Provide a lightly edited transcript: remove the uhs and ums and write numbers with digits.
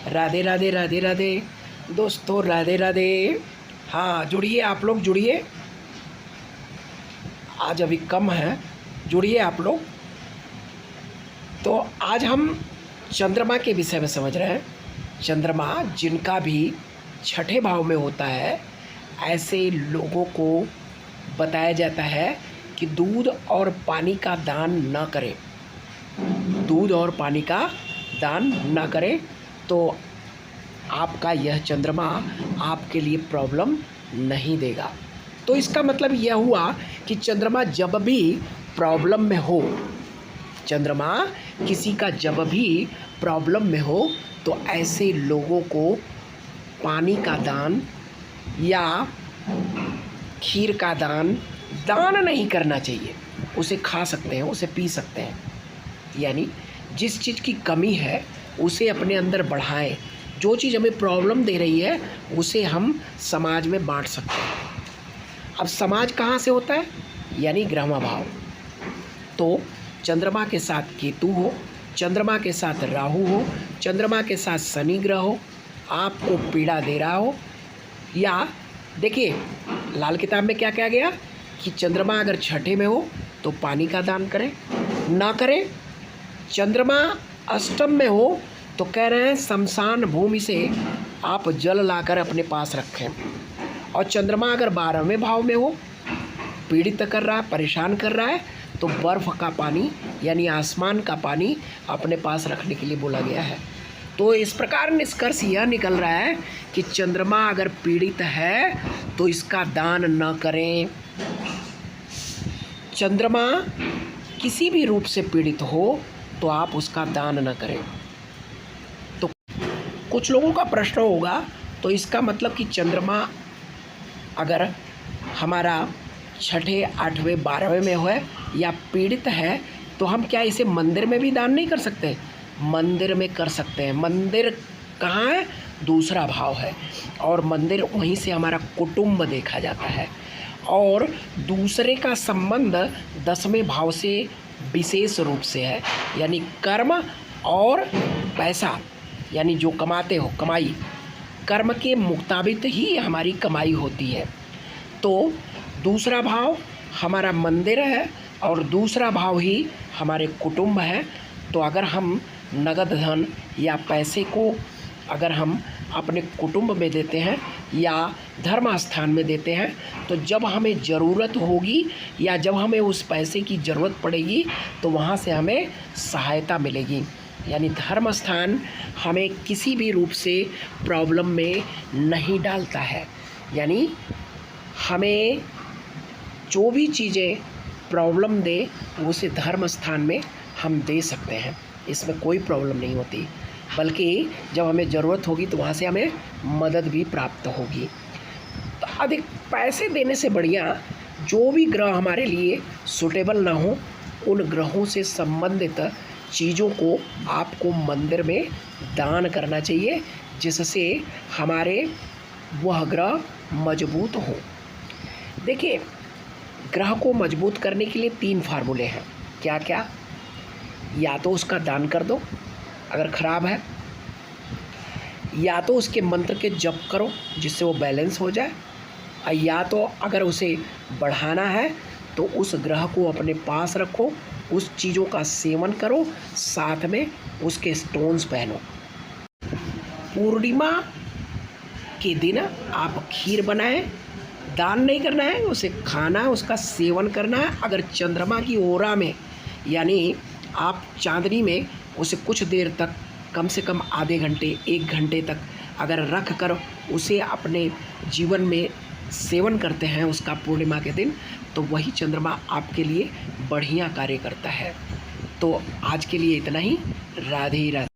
राधे राधे राधे राधे दोस्तों, राधे राधे। हाँ, जुड़िए, आप लोग जुड़िए। आज अभी कम है, जुड़िए आप लोग। तो आज हम चंद्रमा के विषय में समझ रहे हैं। चंद्रमा जिनका भी छठे भाव में होता है, ऐसे लोगों को बताया जाता है कि दूध और पानी का दान न करें। दूध और पानी का दान न करें तो आपका यह चंद्रमा आपके लिए प्रॉब्लम नहीं देगा। तो इसका मतलब यह हुआ कि चंद्रमा जब भी प्रॉब्लम में हो, चंद्रमा किसी का जब भी प्रॉब्लम में हो, तो ऐसे लोगों को पानी का दान या खीर का दान नहीं करना चाहिए। उसे खा सकते हैं, उसे पी सकते हैं। यानी जिस चीज़ की कमी है उसे अपने अंदर बढ़ाएं। जो चीज़ हमें प्रॉब्लम दे रही है उसे हम समाज में बांट सकते हैं। अब समाज कहाँ से होता है? यानी ग्रहमा भाव। तो चंद्रमा के साथ केतु हो, चंद्रमा के साथ राहु हो, चंद्रमा के साथ शनि ग्रह हो, आपको पीड़ा दे रहा हो, या देखिए लाल किताब में क्या कहा गया कि चंद्रमा अगर छठे में हो तो पानी का दान करें, ना करें। चंद्रमा अष्टम में हो तो कह रहे हैं शमशान भूमि से आप जल लाकर अपने पास रखें। और चंद्रमा अगर 12वें भाव में हो, पीड़ित कर रहा है, परेशान कर रहा है, तो बर्फ़ का पानी यानी आसमान का पानी अपने पास रखने के लिए बोला गया है। तो इस प्रकार निष्कर्ष यह निकल रहा है कि चंद्रमा अगर पीड़ित है तो इसका दान न करें। चंद्रमा किसी भी रूप से पीड़ित हो तो आप उसका दान न करें। तो कुछ लोगों का प्रश्न होगा, तो इसका मतलब कि चंद्रमा अगर हमारा छठे, 8वें, 12वें में है या पीड़ित है, तो हम क्या इसे मंदिर में भी दान नहीं कर सकते? मंदिर में कर सकते हैं। मंदिर कहाँ है? दूसरा भाव है, और मंदिर वहीं से हमारा कुटुंब देखा जाता है। और दूसरे का संबंध 10वें भाव से विशेष रूप से है, यानी कर्म और पैसा, यानी जो कमाते हो, कमाई, कर्म के मुताबिक ही हमारी कमाई होती है। तो दूसरा भाव हमारा मंदिर है और दूसरा भाव ही हमारे कुटुंब है। तो अगर हम नगद धन या पैसे को अगर हम अपने कुटुंब में देते हैं या धर्म स्थान में देते हैं, तो जब हमें ज़रूरत होगी या जब हमें उस पैसे की ज़रूरत पड़ेगी तो वहाँ से हमें सहायता मिलेगी। यानी धर्म स्थान हमें किसी भी रूप से प्रॉब्लम में नहीं डालता है। यानी हमें जो भी चीज़ें प्रॉब्लम दे उसे धर्म स्थान में हम दे सकते हैं, इसमें कोई प्रॉब्लम नहीं होती। बल्कि जब हमें ज़रूरत होगी तो वहाँ से हमें मदद भी प्राप्त होगी। तो अधिक पैसे देने से बढ़िया जो भी ग्रह हमारे लिए सूटेबल ना हो, उन ग्रहों से संबंधित चीज़ों को आपको मंदिर में दान करना चाहिए, जिससे हमारे वह ग्रह मजबूत हो। देखिए, ग्रह को मजबूत करने के लिए 3 फार्मूले हैं। क्या क्या? या तो उसका दान कर दो अगर ख़राब है, या तो उसके मंत्र के जप करो जिससे वो बैलेंस हो जाए, या तो अगर उसे बढ़ाना है तो उस ग्रह को अपने पास रखो, उस चीज़ों का सेवन करो, साथ में उसके स्टोन्स पहनो। पूर्णिमा के दिन आप खीर बनाएं, दान नहीं करना है, उसे खाना है, उसका सेवन करना है। अगर चंद्रमा की ओरा में यानी आप चांदनी में उसे कुछ देर तक, कम से कम आधे घंटे, 1 घंटे तक अगर रख कर उसे अपने जीवन में सेवन करते हैं उसका पूर्णिमा के दिन, तो वही चंद्रमा आपके लिए बढ़िया कार्य करता है। तो आज के लिए इतना ही। राधे राधे।